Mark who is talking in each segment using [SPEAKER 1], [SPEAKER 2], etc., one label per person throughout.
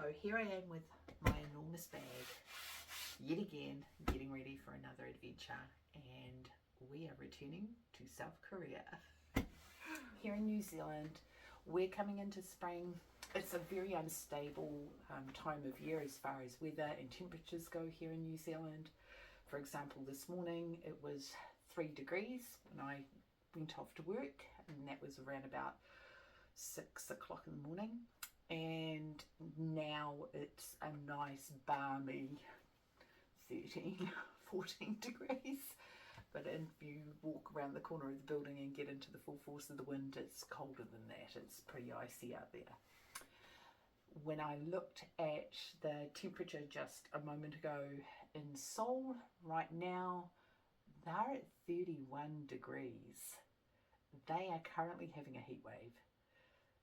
[SPEAKER 1] So here I am with my enormous bag, yet again, getting ready for another adventure, and we are returning to South Korea. Here in New Zealand, we're coming into spring. It's a very unstable time of year as far as weather and temperatures go here in New Zealand. For example, this morning it was 3 degrees when I went off to work, and that was around about 6 o'clock in the morning. And now it's a nice balmy 13, 14 degrees. But if you walk around the corner of the building and get into the full force of the wind, it's colder than that. It's pretty icy out there. When I looked at the temperature just a moment ago in Seoul, right now, they're at 31 degrees. They are currently having a heat wave.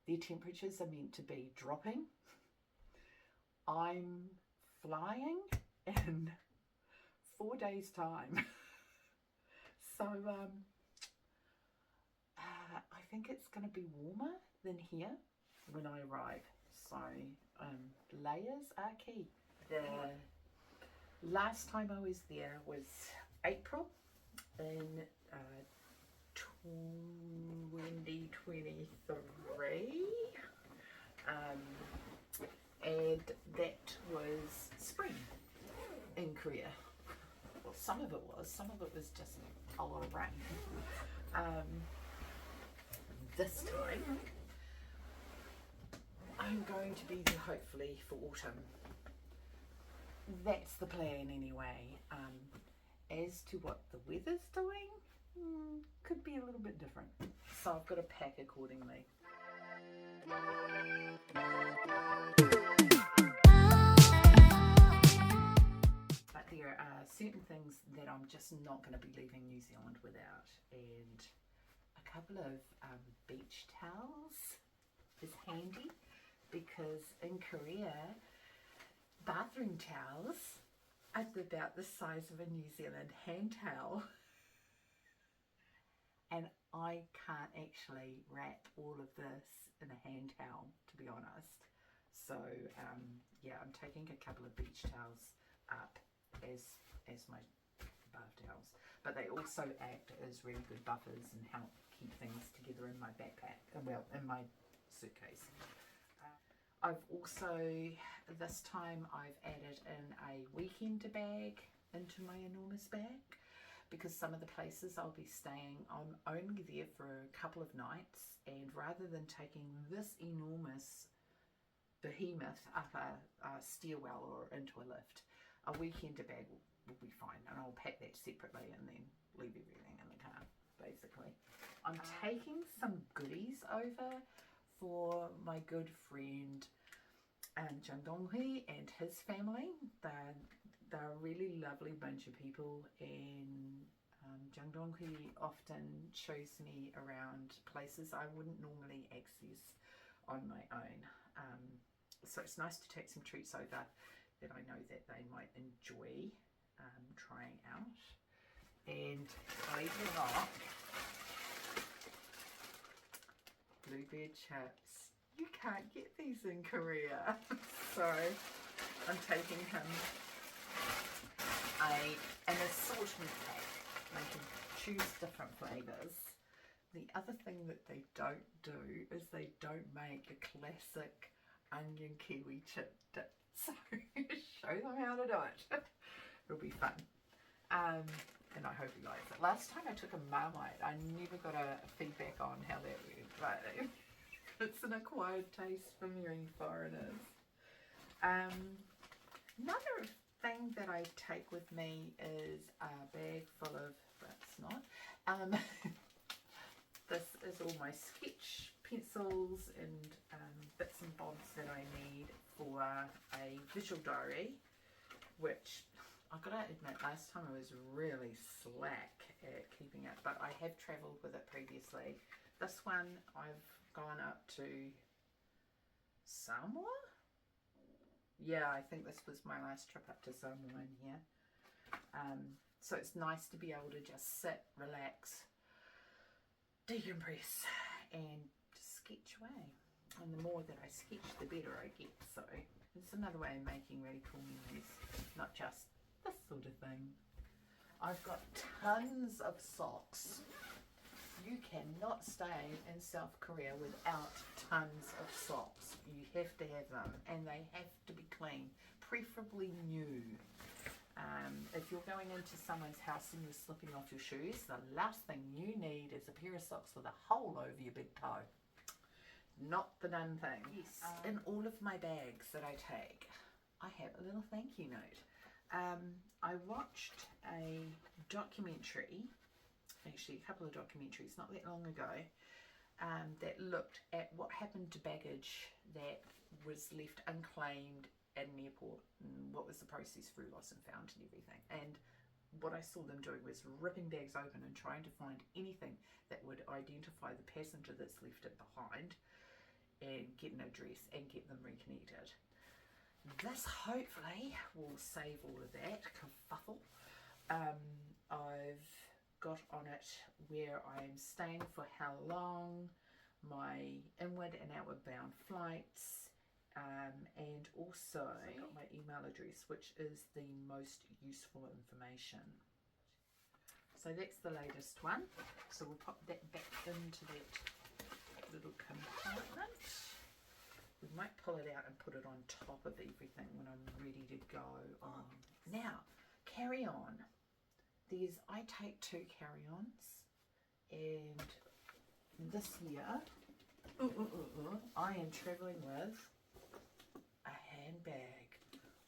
[SPEAKER 1] Their temperatures are meant to be dropping. I'm flying in 4 days' time. So I think it's going to be warmer than here when I arrive. So layers are key. The last time I was there was April in 2023, and that was spring in Korea. Well, some of it was just a lot of rain. This time I'm going to be there hopefully for autumn. That's the plan anyway. As to what the weather's doing, could be a little bit different, so I've got to pack accordingly. But there are certain things that I'm just not going to be leaving New Zealand without, and a couple of beach towels is handy, because in Korea bathroom towels are about the size of a New Zealand hand towel. And I can't actually wrap all of this in a hand towel, to be honest. So yeah, I'm taking a couple of beach towels up as my bath towels. But they also act as really good buffers and help keep things together in my backpack, well, in my suitcase. I've also, this time I've added in a weekender bag into my enormous bag, because some of the places I'll be staying, I'm only there for a couple of nights, and rather than taking this enormous behemoth up a stairwell or into a lift, a weekender bag will be fine, and I'll pack that separately and then leave everything in the car, basically. I'm taking some goodies over for my good friend Jang and his family. They're a really lovely bunch of people, and Jang often shows me around places I wouldn't normally access on my own. So it's nice to take some treats over that I know that they might enjoy trying out. And believe it or not, bluebird chips. You can't get these in Korea. So I'm taking him an assortment pack. They can choose different flavours. The other thing that they don't do is they don't make a classic onion kiwi chip dip. So show them how to do it. It'll be fun. And I hope he likes it. Last time I took a Marmite, I never got a feedback on how that went, but it's an acquired taste for many foreigners. Another thing that I take with me is a bag full of, but it's not, this is all my sketch pencils and bits and bobs that I need for a visual diary, which I've got to admit, last time I was really slack at keeping it, but I have travelled with it previously. This one I've gone up to Samoa? Yeah, I think this was my last trip up to Samoa in here. So it's nice to be able to just sit, relax, decompress and just sketch away. And the more that I sketch, the better I get. So it's another way of making really cool memories, not just this sort of thing. I've got tons of socks. You cannot stay in South Korea without tons of socks. You have to have them, and they have to be clean, preferably new. If you're going into someone's house and you're slipping off your shoes, the last thing you need is a pair of socks with a hole over your big toe. Not the done thing. Yes. In all of my bags that I take, I have a little thank you note. I watched a documentary, actually a couple of documentaries not that long ago, that looked at what happened to baggage that was left unclaimed at an airport, and what was the process through lost and found and everything. And what I saw them doing was ripping bags open and trying to find anything that would identify the passenger that's left it behind and get an address and get them reconnected. This hopefully will save all of that kerfuffle. I've got on it where I'm staying for how long, my inward and outward bound flights, and also I got my email address, which is the most useful information. So that's the latest one. So we'll pop that back into that little compartment. We might pull it out and put it on top of everything when I'm ready to go on. Now, carry on. I take 2 carry-ons, and this year I am travelling with a handbag.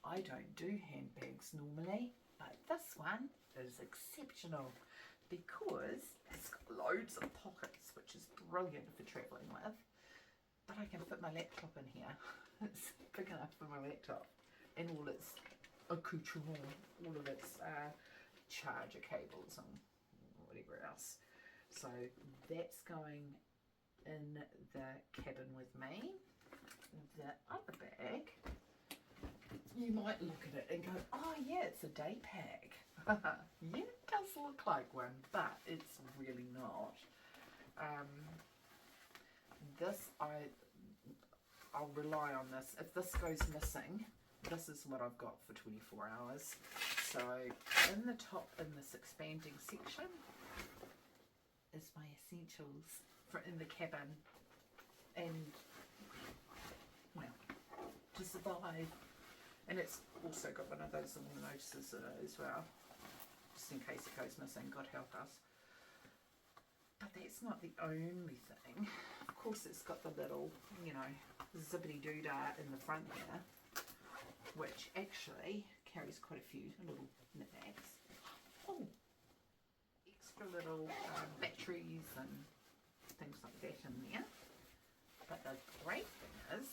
[SPEAKER 1] I don't do handbags normally, but this one is exceptional because it's got loads of pockets, which is brilliant for travelling with. But I can fit my laptop in here. It's big enough for my laptop and all its accoutrement, all of its charger cables and whatever else. So that's going in the cabin with me. The other bag, you might look at it and go, oh yeah, it's a day pack. Yeah, it does look like one, but it's really not. I'll rely on this. If this goes missing, this is what I've got for 24 hours. So in the top, in this expanding section, is my essentials for in the cabin, and well, to survive. And it's also got one of those little notices in it as well, just in case it goes missing, God help us. But that's not the only thing. Of course, it's got the little, you know, zippity doodah in the front here, which actually carries quite a few little knickknacks. Oh, extra little batteries and things like that in there. But the great thing is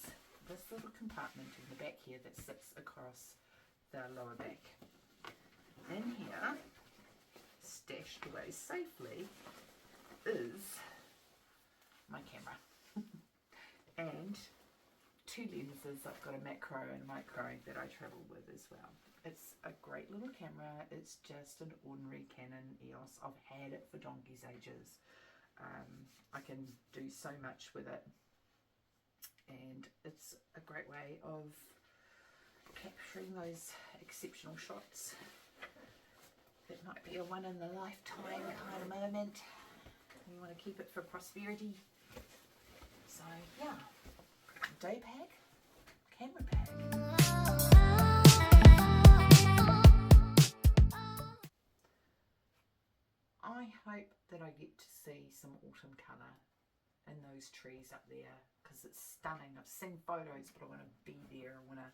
[SPEAKER 1] this little compartment in the back here that sits across the lower back. In here, stashed away safely, is my camera and 2 lenses. I've got a macro and a micro that I travel with as well. It's a great little camera. It's just an ordinary Canon EOS. I've had it for donkey's ages. I can do so much with it, and it's a great way of capturing those exceptional shots. It might be a one in a lifetime kind of moment. You want to keep it for prosperity. So yeah, day pack, camera pack. I hope that I get to see some autumn colour in those trees up there, because it's stunning. I've seen photos, but I want to be there. I want to,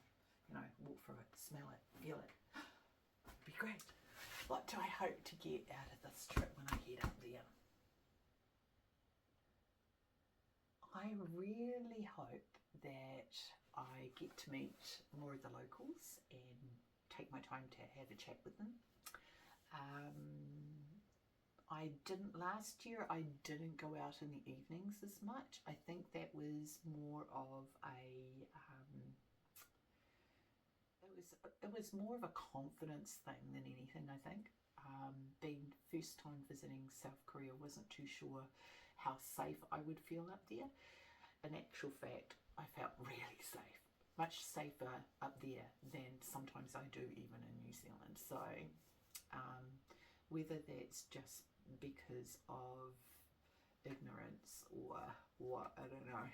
[SPEAKER 1] you know, walk through it, smell it, feel it. It'd be great. What do I hope to get out of this trip when I head up there? I really hope that I get to meet more of the locals and take my time to have a chat with them. Last year I didn't go out in the evenings as much. I think that was more of it was more of a confidence thing than anything, I think. Being first time visiting South Korea, wasn't too sure how safe I would feel up there. in actual fact, I felt really safe, much safer up there than sometimes I do even in New Zealand. So whether that's just because of ignorance or what, I don't know.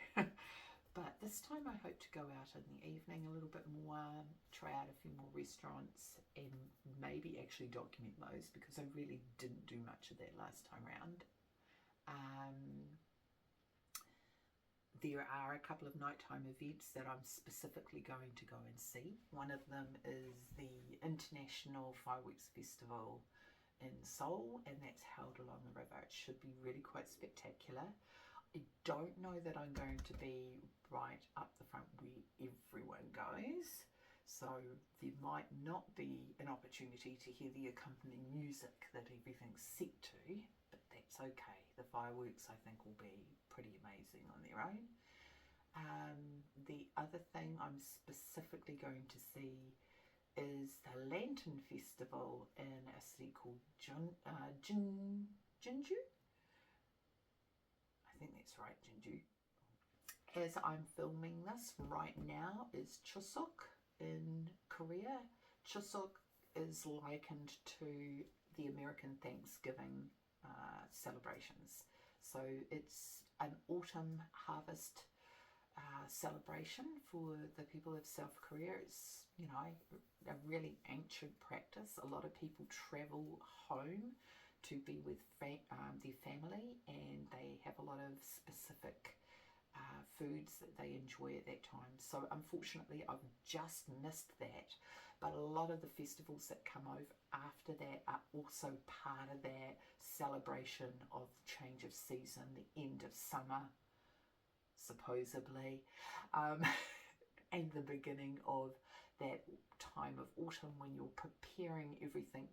[SPEAKER 1] But this time I hope to go out in the evening a little bit more, try out a few more restaurants, and maybe actually document those, because I really didn't do much of that last time round. There are a couple of nighttime events that I'm specifically going to go and see. One of them is the International Fireworks Festival in Seoul, and that's held along the river. It should be really quite spectacular. I don't know that I'm going to be right up the front where everyone goes, so there might not be an opportunity to hear the accompanying music that everything's set to, but that's okay. The fireworks, I think, will be pretty amazing on their own. The other thing I'm specifically going to see is the Lantern Festival in a city called Jinju. I think that's right, Jinju. As I'm filming this right now is Chuseok in Korea. Chuseok is likened to the American Thanksgiving celebrations. So it's an autumn harvest celebration for the people of South Korea. It's, you know, a really ancient practice. A lot of people travel home to be with their family, and they have a lot of specific foods that they enjoy at that time. So unfortunately I've just missed that, but a lot of the festivals that come over after that are also part of that celebration of change of season, the end of summer supposedly, and the beginning of that time of autumn when you're preparing everything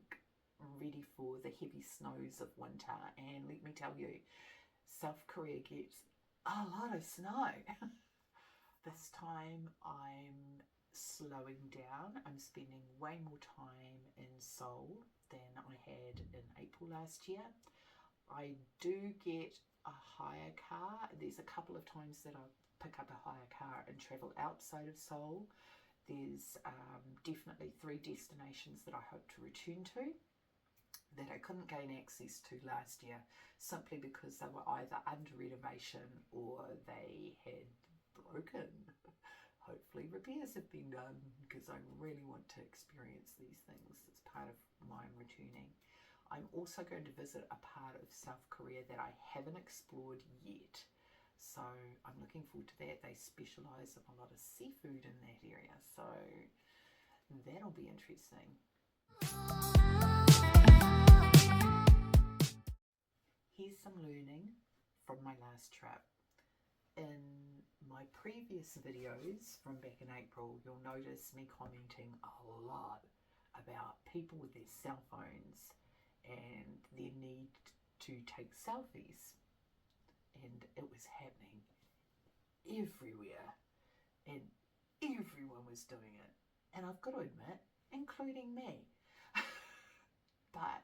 [SPEAKER 1] ready for the heavy snows of winter. And let me tell you, South Korea gets a lot of snow. This time I'm slowing down. I'm spending way more time in Seoul than I had in April last year. I do get a hire car. There's a couple of times that I pick up a hire car and travel outside of Seoul. There's definitely 3 destinations that I hope to return to that I couldn't gain access to last year, simply because they were either under renovation or they had broken. Hopefully repairs have been done, because I really want to experience these things. It's part of why I'm returning. I'm also going to visit a part of South Korea that I haven't explored yet, so I'm looking forward to that. They specialise in a lot of seafood in that area, so that'll be interesting. Here's some learning from my last trip. In my previous videos from back in April, you'll notice me commenting a lot about people with their cell phones and their need to take selfies. And it was happening everywhere, and everyone was doing it. And I've got to admit, including me. But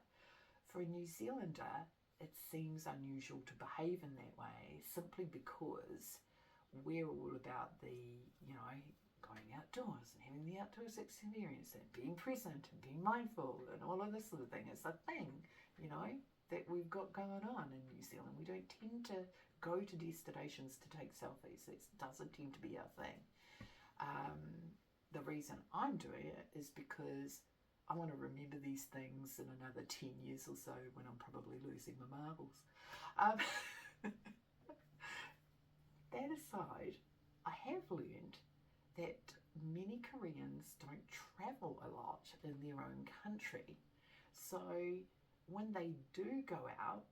[SPEAKER 1] for a New Zealander, it seems unusual to behave in that way, simply because we're all about the, you know, going outdoors and having the outdoors experience and being present and being mindful and all of this sort of thing. It's a thing, you know, that we've got going on in New Zealand. We don't tend to go to destinations to take selfies. It doesn't tend to be our thing. The reason I'm doing it is because I want to remember these things in another 10 years or so, when I'm probably losing my marbles. That aside, I have learned that many Koreans don't travel a lot in their own country. So when they do go out,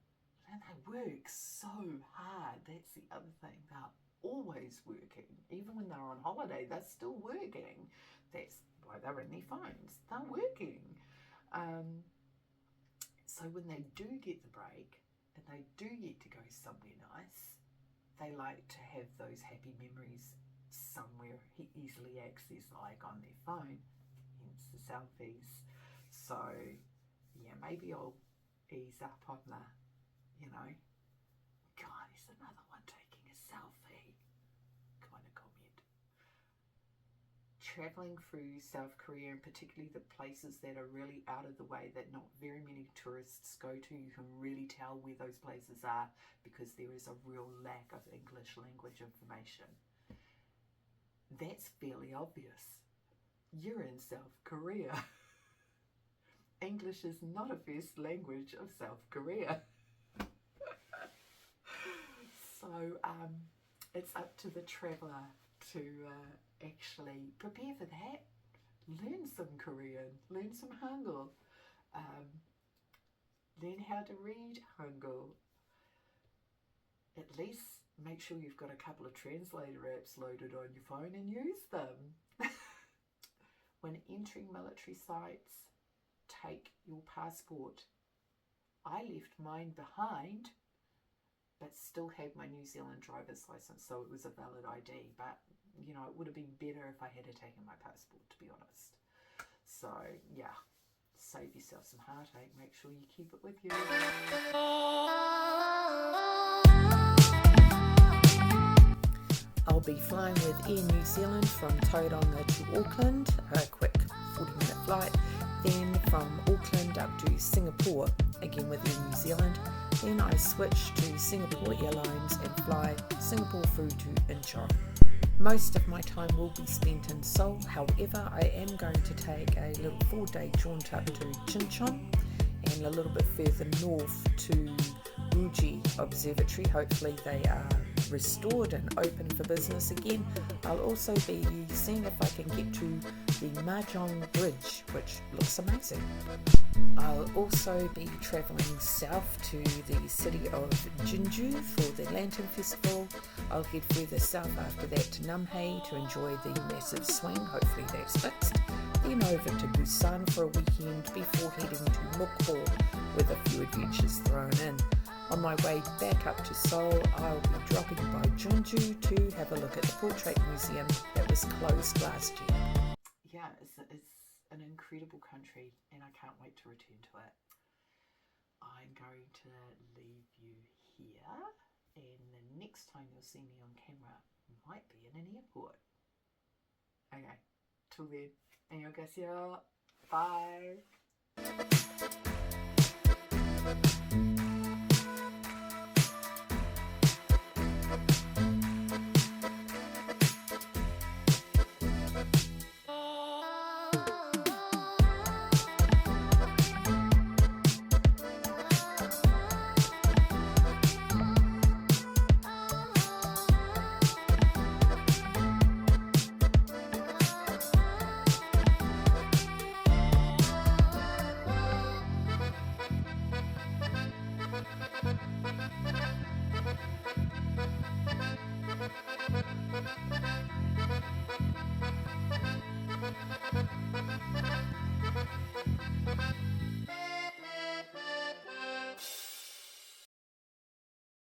[SPEAKER 1] and they work so hard. That's the other thing. They're always working. Even when they're on holiday, they're still working. That's why they're in their phones. They're working. So when they do get the break and they do get to go somewhere nice, they like to have those happy memories somewhere easily accessed, like on their phone, hence the selfies. So yeah, maybe I'll ease up on the, you know, God, there's another one taking a selfie. traveling through South Korea, and particularly the places that are really out of the way that not very many tourists go to, you can really tell where those places are because there is a real lack of English language information. That's fairly obvious. You're in South Korea. English is not a first language of South Korea. So it's up to the traveller to actually prepare for that. Learn some Korean, learn some Hangul, learn how to read Hangul. At least make sure you've got a couple of translator apps loaded on your phone and use them. When entering military sites, take your passport. I left mine behind, but still had my New Zealand driver's license, so it was a valid ID. But, you know, it would have been better if I had taken my passport, to be honest. So, yeah, save yourself some heartache. Make sure you keep it with you. I'll be flying with Air New Zealand from Tauranga to Auckland, a quick 40-minute flight. Then from Auckland up to Singapore, again with Air New Zealand. Then I switch to Singapore Airlines and fly Singapore through to Incheon. Most of my time will be spent in Seoul, however I am going to take a little 4-day jaunt up to Jincheon and a little bit further north to Uji Observatory. Hopefully they are restored and open for business again. I'll also be seeing if I can get to the Mahjong Bridge, which looks amazing. I'll also be travelling south to the city of Jinju for the Lantern Festival. I'll head further south after that to Namhae to enjoy the massive swing, hopefully that's fixed. Then over to Busan for a weekend before heading to Mokpo with a few adventures thrown in. On my way back up to Seoul, I'll be dropping by Jeonju to have a look at the Portrait Museum that was closed last year. Yeah, it's an incredible country and I can't wait to return to it. I'm going to leave you here, and the next time you'll see me on camera might be in an airport. Okay, till then, annyeonghaseyo. Bye.